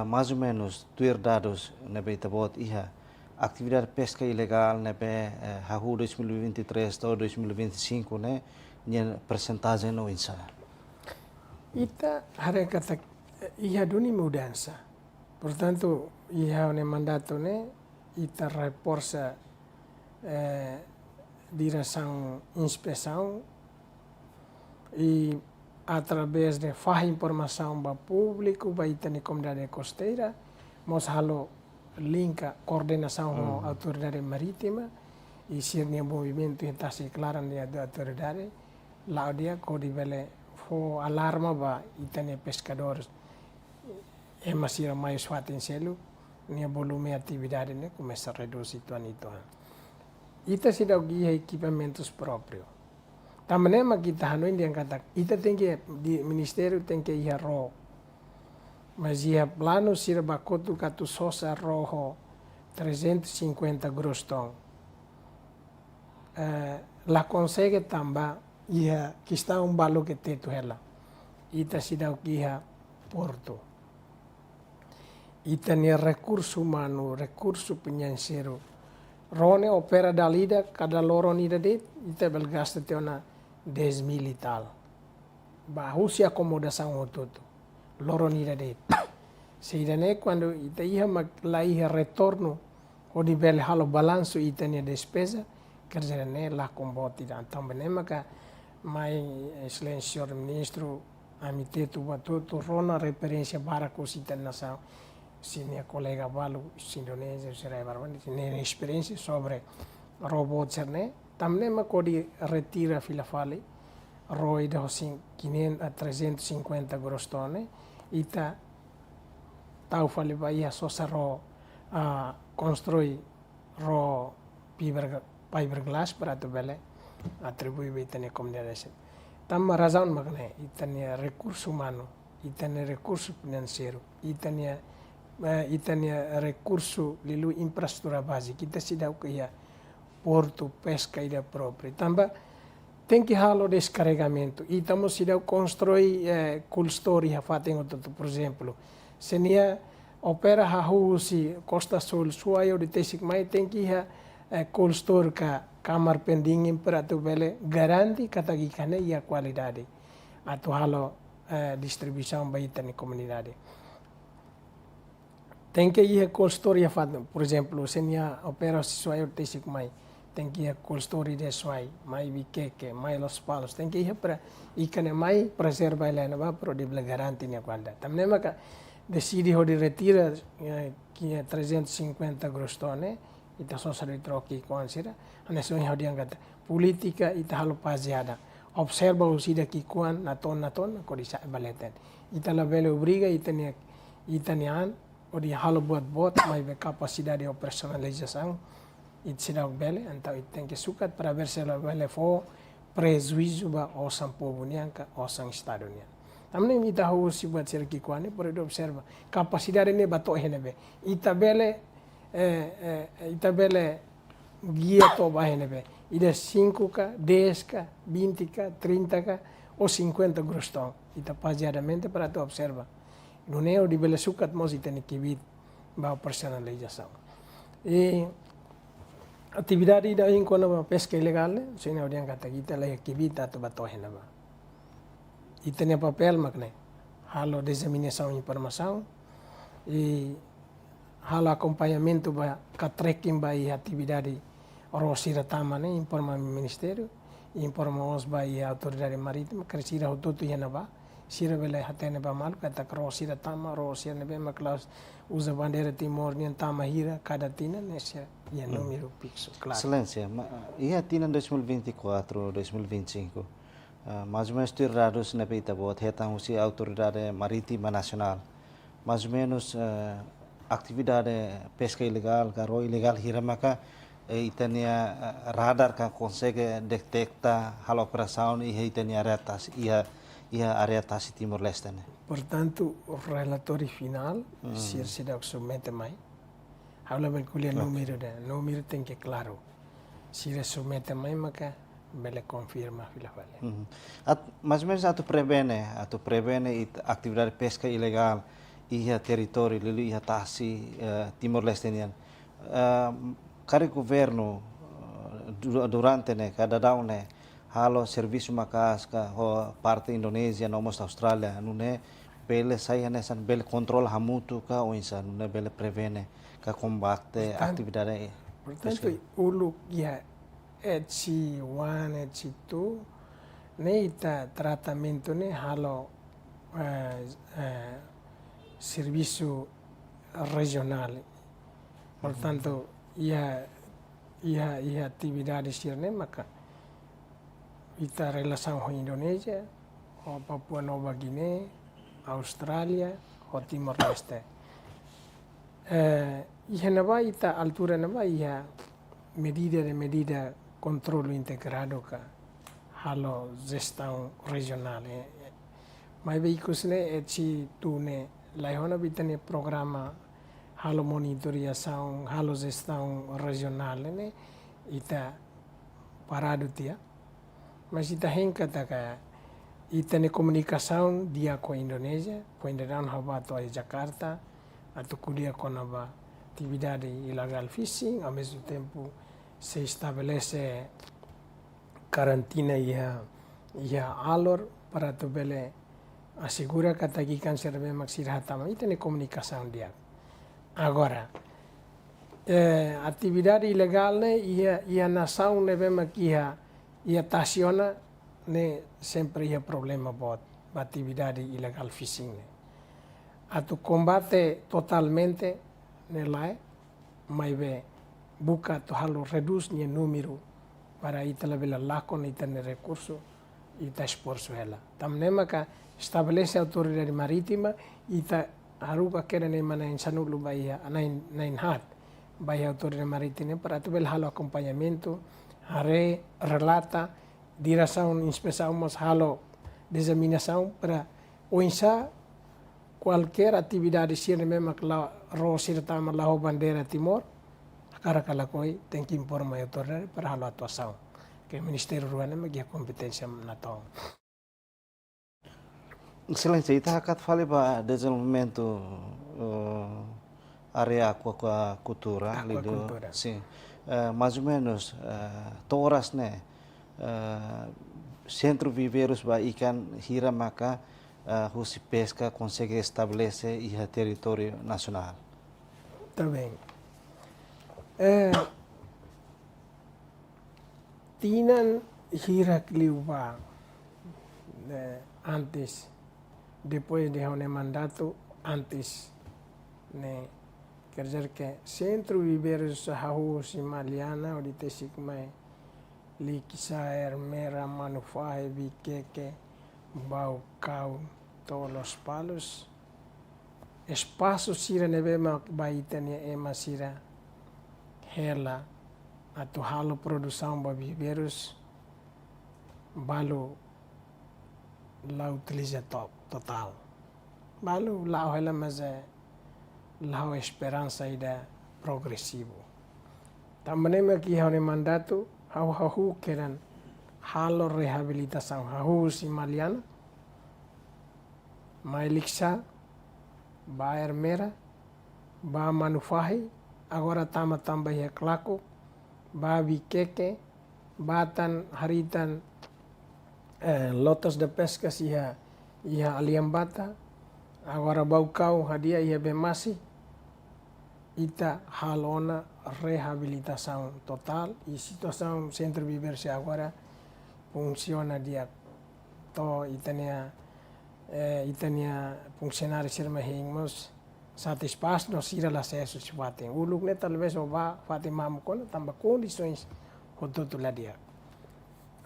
mais ou menos tuir dados nebe itabot iha atividade pesca ilegal nebe hahu 2023 atau 2025 né, nia percentagem no insa. Ita hari kata iha duni mudança. Portanto, iha ne mandato ne ita reforça direção inspeção e através de faz informação para público, para a comunidade costeira, nós halo linka coordenação com a autoridade marítima e se o movimento está se claro da autoridade, lá dia quando vele for alarma para itane pescadores é masih mais suatu selo, nia volume atividade ne começa a reduzir itu. Ita sudah guia equipamentos próprios. Também mas kita hanuin dia kata, ita tem que di ministério tem que ir ro. Mas ia plano sira bakotu katu sosa rojo 350 gross ton. La consegue tamba ia que está balo que teto ela. Ita sudah guia porto. ita nia recurso humano, recurso financeiro. Rone opera da lida, cada loro nida dit, ita belgasta teona 10.000 e tal. Bahusi acomodação o tudo. Loro nida dit. Seidane quando ita ia la ia retorno, o di bel halo balanço ita nia despesa, kerjane la comboti dan também maka mai excelência senhor ministro amitetu batutu rona referência para cosita nação se minha colega Balu Indonésia será barban tem experiência sobre robot cerne também mako di retira filafali roi de 500 a 350 grostone ita tau fali baia sosa ro construir ro fiberglass para tu bele atribui itania comunidade. Tama razão makne itania recurso humano, itania recurso financeiro, itania recurso lilu infraestrutura básica, kita sidau kaya porto, pesca ida própria. Tamba tem que halo descarregamento. E estamos sidau construir cold storage hafating tudo, por exemplo. Senia opera hahusi Costa Sul, suayo de tesik mai tem que cold store ka kamar pendingin para tu bele garanti katagikannya ia qualidade atau halo distribuição baita ni comunidade. Tem que ir cold store ya fat, por exemplo, senia opera suayo tesik mai tem que ir cold store de suai mai biqueque mai los palos tem que ir para ikan mai preserva elena ba pro de bele garanti ni qualidade. Tamne maka decidi ho di retira que 350 grostone ita sosa di troki kuansira ane so hau diangkat politika ita halo paziada observa usida ki kuan naton ko disa baleten ita la vele obriga itanian o di halo buat mai be capacidade de operacionalização it sida bele antau iten que sukat para ver se la vele fo prejuízo ba o sampo bunianka o sang stadonia tamne ita ho si buat sira ki kuan por observa capacidade ne bato henebe ita bele guia to bahenebe ida 5k, 10k, 20k, 30k ou 50 grostão ita paziadamente para tu observa não é o de bele sukat mos ita ni kibit ba personalização e atividade ida in kono pesca ilegal sina odian kata kita la kibit atu bato heneba ita ne papel makne halo disseminação informação e halo acompanhamento ba tracking ba atividade rosira tamane informa ministério informa os ba autoridade marítima crescira o tudo ia ba sira bela hatene ba mal kata rosira tama rosira nebe maklas usa bandeira timor ni tama hira cada tina nessa ia número fixo claro. Excelência, ia tina 2024 2025 mais ou menos tirados na peita bot hetang usi autoridade marítima nacional mais ou menos atividade pesca ilegal, garo ilegal hiramaka itania radar kan consegue detectar hal operação e itania aretas ia area tasi Timor Leste né. Portanto, o relatório final se será submete mai. Habla berkulia número tem que claro. Se submete mai maka bele confirma fila vale. Mais ou menos atu prevene atividade pesca ilegal ia território lilu ia tasi Timor Leste nian. Kari governo durante ne cada daun ne halo serviço makas ka ho parte Indonesia nomos Australia nune bele sai hanesan bele control hamutu ka o insan nune bele prevene ka combate atividade. Portanto, ulu ia etsi 1 etsi 2 ne ita tratamento ne halo serviço regional. Portanto, ia atividade sirne maka ita relação com Indonésia, com Papua Nova Guiné, Austrália, com Timor Leste. Ia nava ita altura nava ia medida controle integrado ka halo gestão regional. Mas veículos ne etsi tu ne laihona bitane programa halo monitorização, halo gestão regional ne ita parado tia. Mas ita henka taka ita ne comunicação dia com a Indonésia, com Indonésia habato a Jakarta, atau curia com a atividade ilegal fishing, ao mesmo tempo se estabelece karantina ia alor para tu bele assegura que aqui kan serve maksirhatama itu ne comunicação dia. Agora, atividade ilegal ne ia nação ne bem aqui ia taciona ne sempre ia problema bot atividade ilegal fishing ne. Atu combate totalmente ne lai, mai be buka tu halo reduz ne número para ita lebih lakon ita ne recurso ita esforço ela. Tamnema ka estabelece autoridade marítima ita haruka kera ne mana insanulu bahia nain hat bahia autoridade marítima para tu bel halo acompanhamento hare relata direção inspeção mas halo examinação para o insa qualquer atividade sirne mesmo que lá rosir tama lá bandeira Timor cara kalakoi tem que informar a autoridade para halo atuação que o Ministério Rural é competência na tom. Excelência, ita hakat fale ba desenvolvimento área aquacultura, sim, mais ou menos toras né, centro viveiros ba ikan hira maka husi pesca consegue estabelecer e território nacional. Tá bem. Tinan hira kliuba antes depois de un mandato antes ne quer que centro viveiros hahu simaliana o de tesikmai likisaer mera manufae biqueque bau cau todos los palos espaço sira nebema baitania ema sira hela atau halo produção ba viveiros balu la utiliza total. Balu la hela mas la esperança ida progressivo. Também aqui há um mandato hau queran halo rehabilitação hau simaliana mailiksa ba ermera ba manufahi agora tambah ya klako ba biqueque batan haritan lotas de pescas ia aliambata agora baucau hadia ia bemasi ita halona reabilitação total e situação centro viver-se agora funciona dia to itania funcionários sermahingmos satisfaz nos ir al acesso se batem uluk ne talvez o va fate mamu con tamba condições rototo lá dia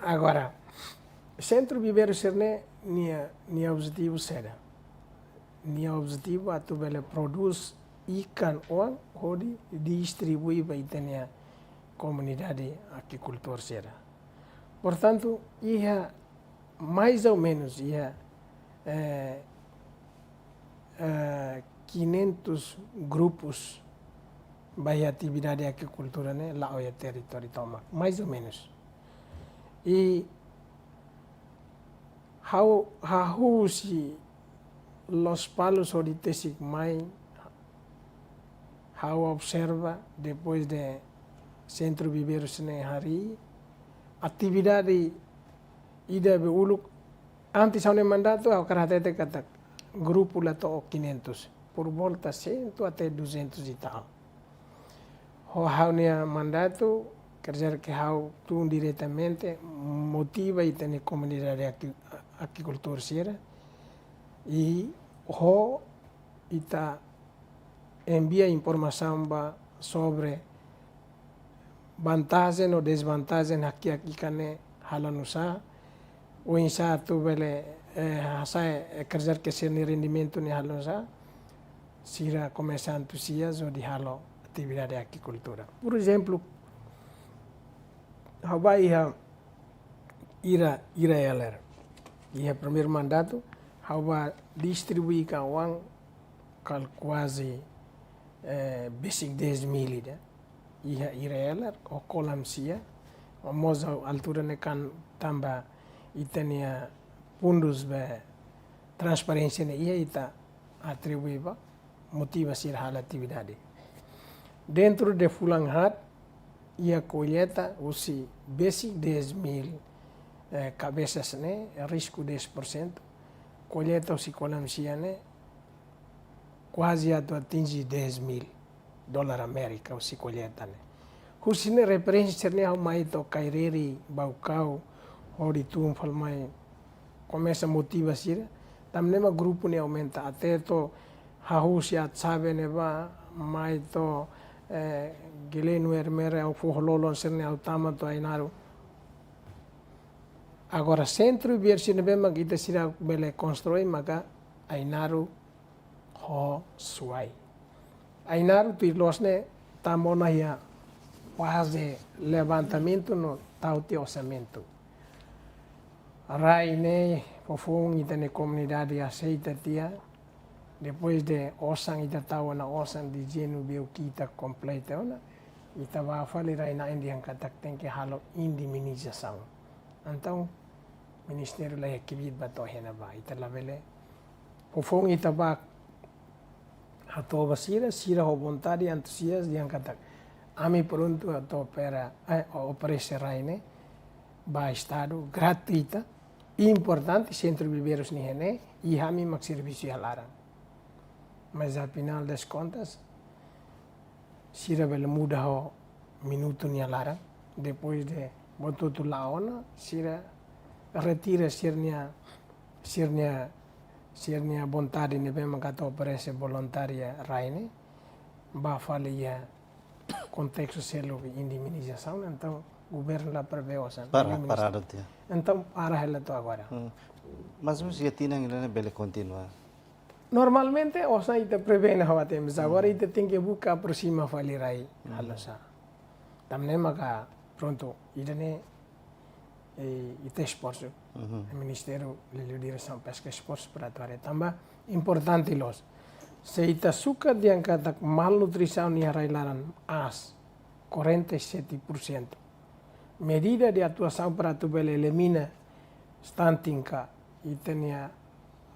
agora centro viver serne nia objetivo será nia objetivo atu bele produz ikan on hodi distribui ba itania comunidade agricultor será portanto ia mais ou menos ia 500 grupos vai atividade agricultura né lá o território toma mais ou menos e how si los palos oritésic mai how observa depois de centro viveiros ne hari atividade ida be uluk antes ao mandato ao karatete kata grupo lá to 500 por volta 100 até 200 e tal. Hau mandato quer dizer que hau tu diretamente motiva e tem comunidade agricultor sera e ho ita envia informação sobre vantagem ou desvantagem aqui kane halanusa o insa tu bele quer dizer que se rendimento ne halanusa sira começar entusiasmo de halo atividade agricultura. Por exemplo, Hawaii ira eler. E o primeiro mandato, Hawaii distribui uang quase basic 10 mil. Ia ira eler, o kolam sia, o moza altura ne kan tamba itania pundos be transparência ne ia ita atribuiba motiva ser a atividade. Dentro de Fulanhat, ia colheita usi basic 10.000 cabeças, né? Risco 10%. Colheita usi colamcia, né? Quase atinge $10.000 América usi colheita, né? Husine referência né ao mais to caireri baucau horitum falmai começa a motivar sira também uma grupo ne aumenta até to hahusia sabe ne ba mais to gelenu ermere ao forlolon serne ao tama to ainaru agora centro versi ne bema kita sira bele construir maka ainaru ho suai ainaru tirlosne tamona ya fazer levantamento no tal de orçamento. Rai ne fofong ita ne comunidade aceita tia depois de orçang ita tahu na orçang di jenu biu kita completa ona ita va falir rai na indian katak tengke halo indemnização. Então ministério la ekibit bato hena ba ita la vele fofong ita ba hato basira sira ho vontade antusias diang katak ami pronto atau operasi raine ba estado gratuita importante centro viveiros nihene e ami mak serviço alarang mas al final das contas sira bela muda ho minuto ni alarang depois de boto tu laona sira retira sirnia vontade ne bem makato operasi voluntária raine ba falia contexto selo indemnização, então o governo lá prevê osan. Para dia. Então para ela to agora. Mas os yatina ngilana bele continua. Normalmente osan ita prevê na hawate, mas agora ita tem que buscar por cima falirai halasa. Tamne maka pronto ita ne ita esporte. O Ministério de Direção Pesca Esportes para atuar também importante los. Se ita suka diangkat malnutrição ni harailaran as 47%. Medida de atuação para tu bele elimina stantinka itania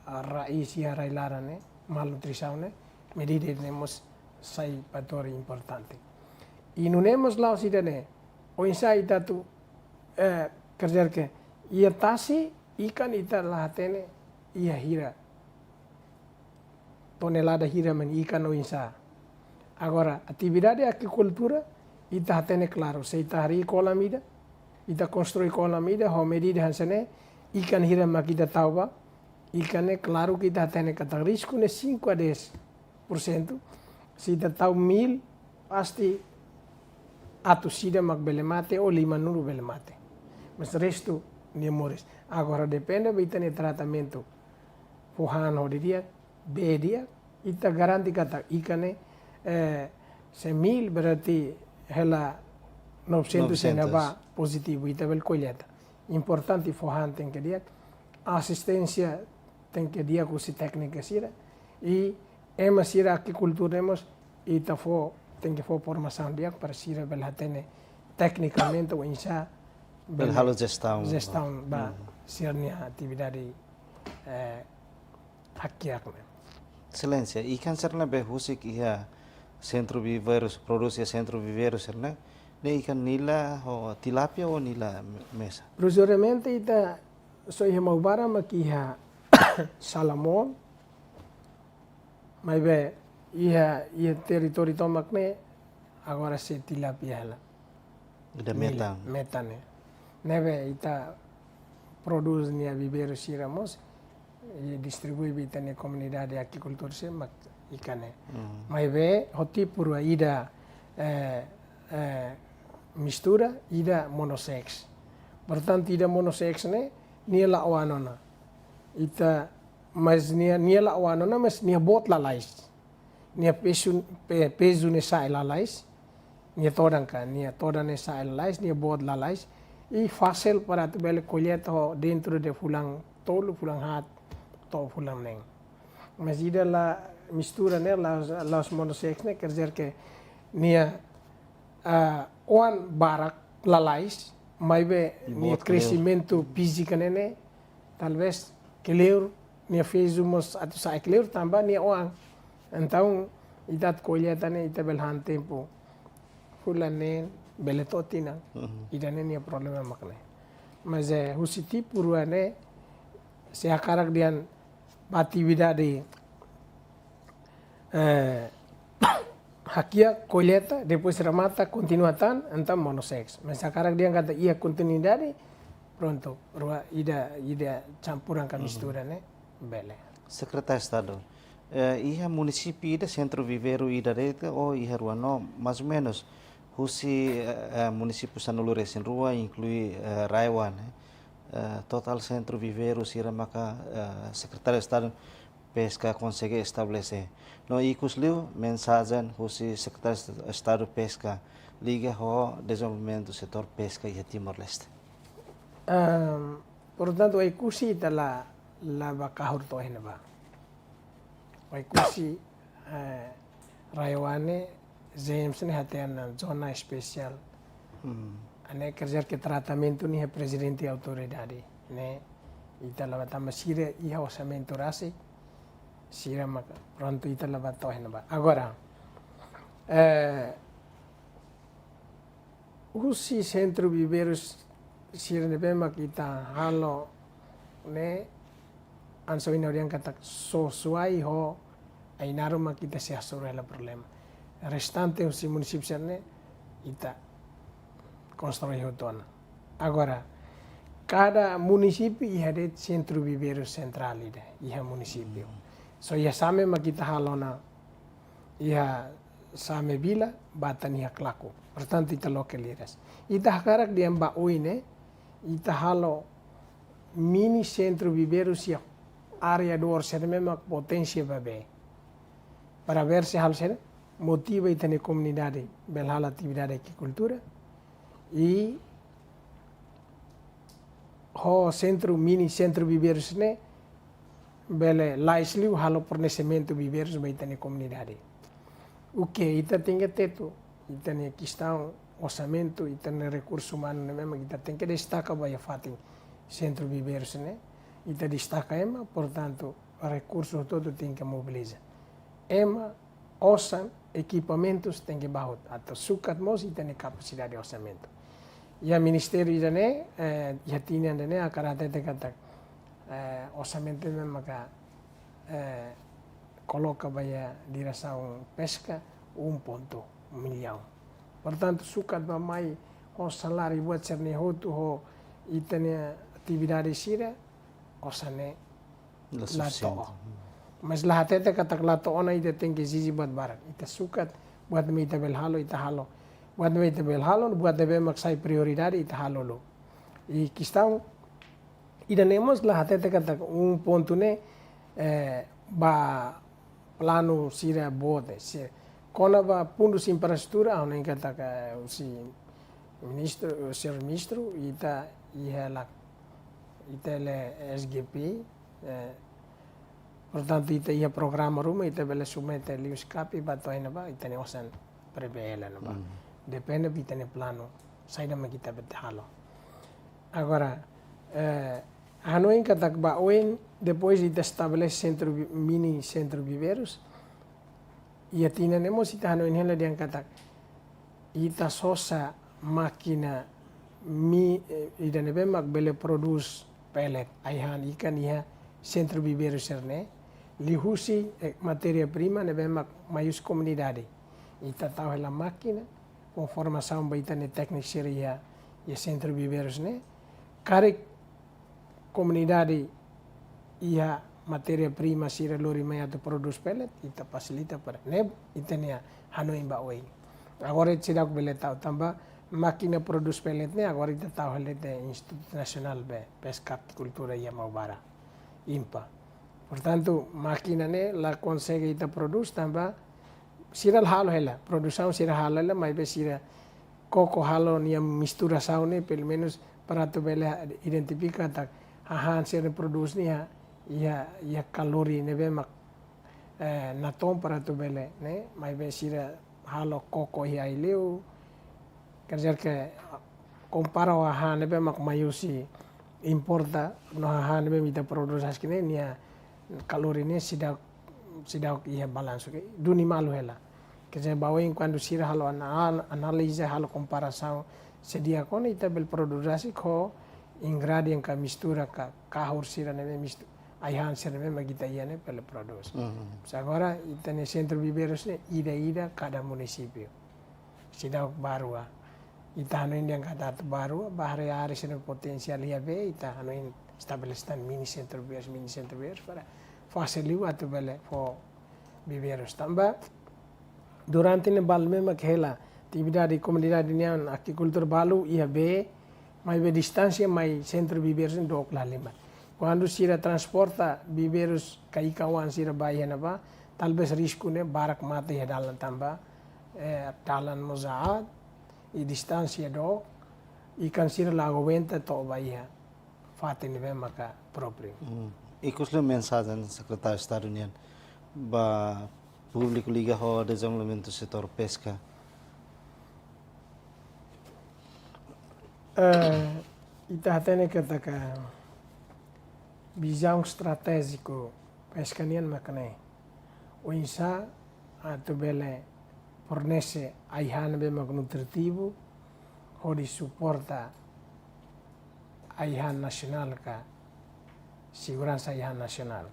raiz e harailaran ne malnutrição ne medida temos sai patori importante. E não temos lá os idane o insai tatu quer dizer que ia tasi ikan ita lah tene ia hira tonelada hiraman ikan o insa. Agora, atividade de agricultura, ita tem claro, se ita hari colamida, ita construi colamida, ho medida hansane, ikan hiraman kita tahu ba, ikan claro que ita tem kata risco ne 5 a 10%, se ita tahu 1000, pasti atu sida mak bele mate ou 5 bele mate. Mas resto ne mores. Agora depende bita ne tratamento. Fuhan ho dia dia ita garanti kata ikan se 1000 berarti hela 900 senaba positivo ita bel colheita. Importante forran tem que dia assistência tem que dia com si técnica sira e ema sira agricultura temos ita fo tem que for formação dia para sira bel hatene tecnicamente o insa bel halo gestão ba sirnya atividade hakiak. Excelência, ikan serna behusik ia centro viveiros, produzia centro viveiros serna, ne ikan nila o tilapia ou nila mesa? Proceduramente ita soy hemaubara makiha salamon, mas be ia território tomakne agora se tilapia lá. Da metan. Metane. Neve ita produz nia viveiros siramos e distribui bita ne comunidade de agricultura se mak ikane. Mas be hoti purua ida mistura ida monosex. Portanto ida monosex ne nia la wanona. Ita mas nia la wanona mas nia bot la lais. Nia peso ne sai la lais. Nia todanka nia todane sai la lais nia bot la lais. E fácil para tu bele colheita dentro de fulang tolo fulang hat to fulang neng. Mas ida la mistura né las monosex né quer dizer que nia one barak lalais mas be nia crescimento físico né talvez que ler nia fez umas atu sai que ler também nia one Então, itat colheitane ita belhan tempo fulanen beletotina idane nia problema makne. Mas husiti puruane se akarak dian atividade hakia colheita, depois remata, continuatan, então monosex. Mas akarak dian kata ia continuidade, pronto, ida campuran ka mistura né, bele. Secretário de Estado, iha município ida centro viveiro ida reta ou iha rua no, mais ou menos, husi município Sanulu Resin Rua inclui Raiwan, total centro viveiro sira maka secretário de Estado pesca consegue estabelecer. No ikusliu mensagem husi secretário de Estado pesca liga ao desenvolvimento do setor pesca e Timor-Leste. Portanto, a ikusi ita la bakahur to ba. A ikusi Raiwane James ne hatian zona especial. Ane kerja ke tratamento ni presidente autoridade, ne ita la batama sire iha orçamento rasi sira maka pronto ita la bato ba. Agora usi centro viveiros sira ne bema kita halo ne anso inorian kata sosuai ho ainaro ma kita se asura la problema. Restante usi município ne ita construir hutona. Agora, cada município ia de centro viveiro central ide, ia município. So ia same makita halona, ia same vila, batan ia klaku. Portanto, ita localiras. Ita hakarak di amba uine, ita halo mini centro viveiro sia area do orçamento potência babe. Para ver se hal sene motiva ita ne comunidade belhal atividade agricultura e ho centro mini centro viveiros ne bele laisliu halo fornecimento viveiros ba ita ne comunidade. O que ita tem que teto, ita ne questão orçamento, ita ne recurso humano ne mesmo ita tem que destaca ba ia fatin centro viveiros ne, ita destaca ema, portanto, recursos todo tem que mobilizar. Ema orçam equipamentos tem que bahut atau sukat mos ita ne capacidade de orçamento. E a Ministério idane ia tinha dane akarate te kata orçamento me maka coloca baya direção pesca 1,1 milhão. Portanto, sukat ba mai o salário buat cerne hotu ho itane atividade sira osane lato. Mas lah tete kata lato ona ita tem que zizi buat barat. Ita sukat buat me ita belhalo ita halo. Buat me ita belhalo buat debe maksai prioridade ita halo lo. E questão ida nemos lah tete kata ponto ne ba plano sira bote se kona ba pundos infraestrutura ona kata ka si ministro ser ministro ita ihela ita le SGP portanto ita ia programa ruma ita bele submete lius capi bato ina ba ita ne osan prevela na ba depende ita ne plano saida ma kita betalo agora Hanoi kata ba oen depois ita estabelece centro mini centro viveiros ia tina nemos ita Hanoi hela diang kata ita sosa máquina ida nebe mak bele produce pellet aihan ikan iha centro viveiros serne lihusi materia prima nebe mak maius comunidade ita tahu hela máquina com formação ba ita ne técnico seria ia centro viveiros ne karek comunidade ia materia prima sira lori mai atau produce pellet ita facilita para neb ita ne Hanoi ba oi agora tidak bele tahu tambah máquina produce pellet ne agora ita tahu hela de Instituto Nacional de Pesca e Cultura ia Maubara INPA. Portanto, máquina ne la consegue ita produce tambah sira halo hela produção sira halo hela mai be sira coco halo nia mistura saune pelo menos para tu bele identifica tak hahan sira produce nia ia kalori ne be mak natom para tu bele ne mai be sira halo coco ia ileu kerja ke compara hahan ne be mak mayusi importa no hahan ne be mita produce askine nia kalori ne sida sidau ia balanço que duni malu ela que já bawin quando sira halo analisa halo comparação sedia con ita bel produzasi ko ingredient ka mistura ka kahur sira neme mistura ayhan sira neme magita iane pela produz. Agora ita ne centro viveiros ne ida cada município sidau barua ita hano indian kada barua bahare are sira potensial ia be ita hano in estabelecitan mini centro viveiros para faciliu atu bele for viveiros tambah durante ne bal mesma aquela atividade comunidade nian agricultura balu ia be mais be distância mais centro viveiros em dok lá lima quando sira transporta viveiros kai kawan sira baia ba talvez risco ne barak mata ia dalan tamba dalan mozaad e distância do ikan sira lago venta to baia fatin be maka próprio. E qual é a mensagem do secretário de Estado União para o público liga ao desenvolvimento do setor pesca? Ita tene kata visão estratégico pesca nian makane o insa atu bele fornece aihan be mak nutritivo hodi suporta aihan nasional ka segurança aihan nasional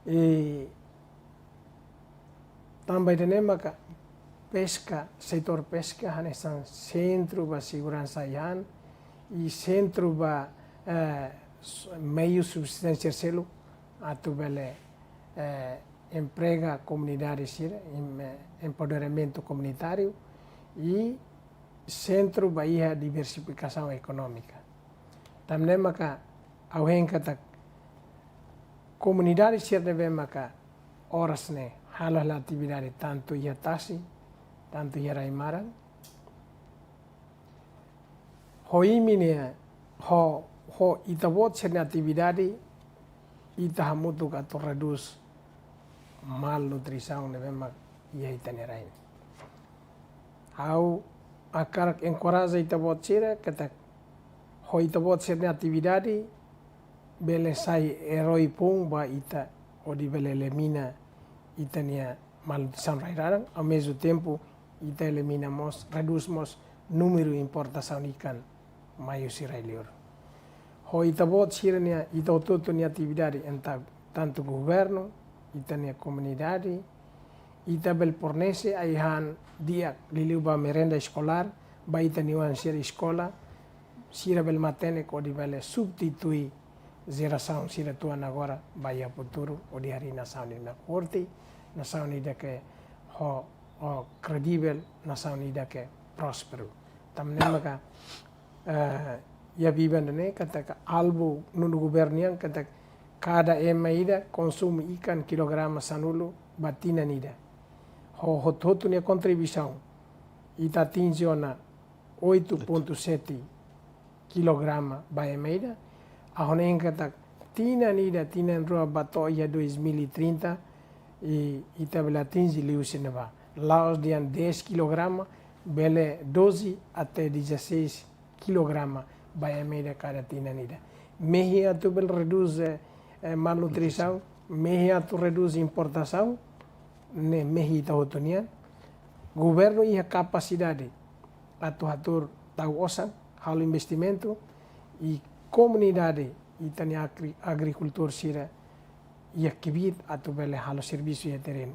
e também dene maka pesca setor pesca hanesan centro ba segurança aihan e centro ba meio subsistência selo atu bele emprega comunidade sira empoderamento comunitário e centro ba ia diversificação econômica tamne maka auhen kata comunidade sira deve maka horas ne halah la atividade tanto ia tasi tanto ia raimaran hoimine ho itawot sira atividade ita hamutu ka to reduz malnutrição deve mak ia itanerain au akarak encoraja itawot sira kata ho itawot sira atividade bele sai eroi pung ba ita o di bele elimina itania malnutrição rairarang ao mesmo tempo ita eliminamos reduzimos número de importação ikan maio sirailior ho ita bot sirania ita ototo ni atividade enta tanto governo itania comunidade ita bel fornece aihan dia liliu ba merenda escolar ba ita niwan sira escola sira bel matene ko di bele substitui geração sira tuan agora vai a futuro o di hari nação na corte nação ida que ho credível nação ida que próspero tamne maka ia viven ne kata albu nunu governian kata cada ida consumo ikan kilograma sanulu batina nida ho totu ne contribuição ita tinziona 8.7 kilograma ba ida ahonen kata tina nida tina rua bato ia 2030 e ita bela tinzi liusinaba laos dian 10 kilograma bele 12 até 16 kilograma by media cada tina nida mehia tu bel reduz malnutrição mehia tu reduz importação ne mehi ta otonian governo ia capacidade atur tau osan hal investimento e comunidade itania agricultor sira ia kibit atu bele halo serviço ia terreno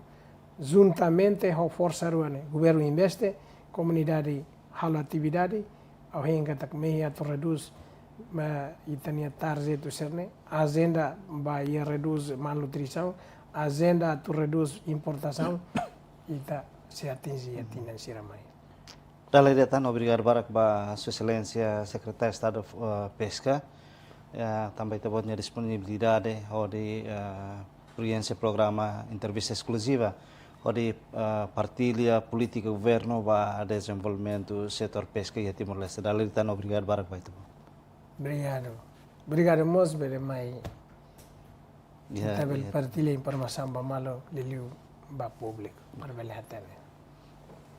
juntamente ho força ruane governo investe comunidade halo atividade ao henga tak meia to reduz itania target tu serne agenda ba ia reduz malnutrição agenda tu reduz importação ita se atinge a financiera mai. Dalam datan obrigado barak ba Sua Excelência Secretário de Estado Pesca também tebotnya disponibilidade de experiência programa entrevista exclusiva de partilha política governo ba desenvolvimento setor pesca e Timor-Leste. Dalam datan obrigado barak ba itu. Obrigado mos bere mai. Kita bel partilha informação ba malo liliu ba público para belhatane.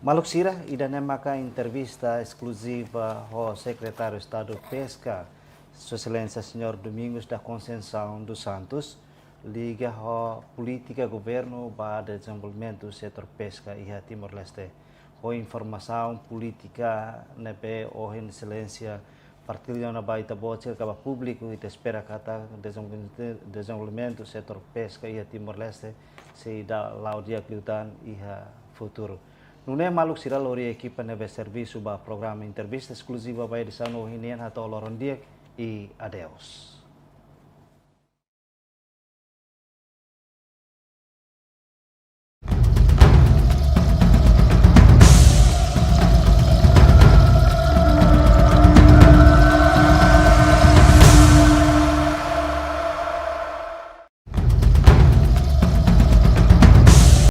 Maluk sira idane maka entrevista exclusiva ao secretário de Estado de Pesca, Sua Excelência Senhor Domingos da Conceição dos Santos, liga a política governo para desenvolvimento do setor pesca e Timor-Leste. A informação política nebe ou em excelência partilha na baita bote acaba público e te espera kata desenvolvimento do setor pesca e Timor-Leste se dá lá o dia cliutan e futuro. Não é maluco se a equipa nebe serviço para programa entrevista exclusiva para edição no Hinian até o dia e adeus.